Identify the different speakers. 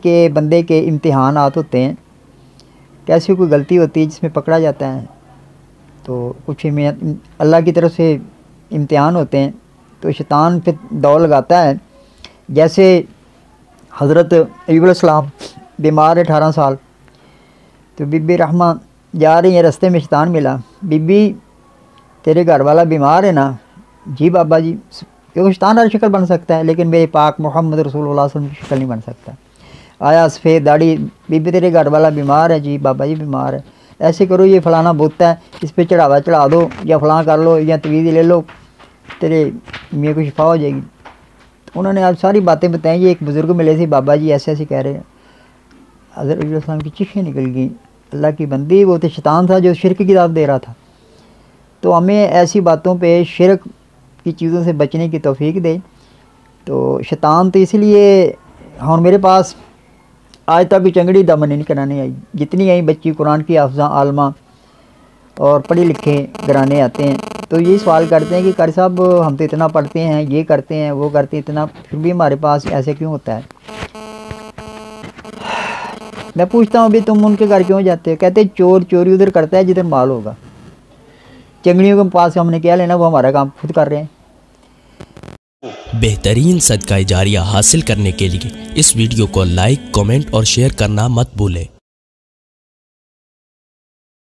Speaker 1: के बंदे के इम्तिहानात होते हैं, कैसी कोई गलती होती है जिसमें पकड़ा जाता है, तो कुछ अल्लाह की तरफ से इम्तिहान होते हैं, तो शैतान फिर दौड़ लगाता है। जैसे हज़रत अय्यूब अलैहिस्सलाम बीमार है 18 साल, तो बीबी रहमा जा रही है, रास्ते में शैतान मिला, बीबी तेरे घर वाला बीमार है ना? जी बाबा जी। क्योंकि शैतान हर शक्ल बन सकता है, लेकिन मेरे पाक मोहम्मद रसूलुल्लाह सल्लल्लाहु अलैहि वसल्लम की शक्ल नहीं बन सकता। आया सफ़ेद दाढ़ी, बीबी तेरे घर वाला बीमार है? जी बाबा जी बीमार है। ऐसे करो, ये फ़लाना बुत है, इस पर चढ़ावा चढ़ा दो, या फ़लाँ कर लो, या तवीज़ ले लो, तेरे मियाँ को शिफा हो जाएगी। तो उन्होंने आज सारी बातें बताई। ये एक बुज़ुर्ग मिले थे, बाबा जी ऐसे ऐसे कह रहे हैं। हज़रत अय्यूब अलैहिस्सलाम की चीखें निकल गई। अल्लाह की बंदी, वो तो शैतान था जो शिरक की दावत दे रहा था। तो हमें ऐसी बातों पे, शिरक की चीज़ों से बचने की तौफीक दे। तो शैतान तो इसलिए हाँ, मेरे पास आज तक चंगड़ी दम नहीं कराने आई। जितनी आई बच्ची कुरान की हाफ़िज़ा, आलमा और पढ़े लिखे घराने आते हैं, तो ये सवाल करते हैं कि कारी साहब हम तो इतना पढ़ते हैं, ये करते हैं, वो करते हैं, इतना, फिर भी हमारे पास ऐसे क्यों होता है? मैं पूछता हूँ अभी तुम उनके घर क्यों जाते हो? कहते चोर चोरी उधर करता है जिधर माल होगा। चंगड़ियों के पास हमने क्या लेना, वो हमारा काम खुद कर रहे हैं।
Speaker 2: बेहतरीन सदका जारिया हासिल करने के लिए इस वीडियो को लाइक, कमेंट और शेयर करना मत भूलें।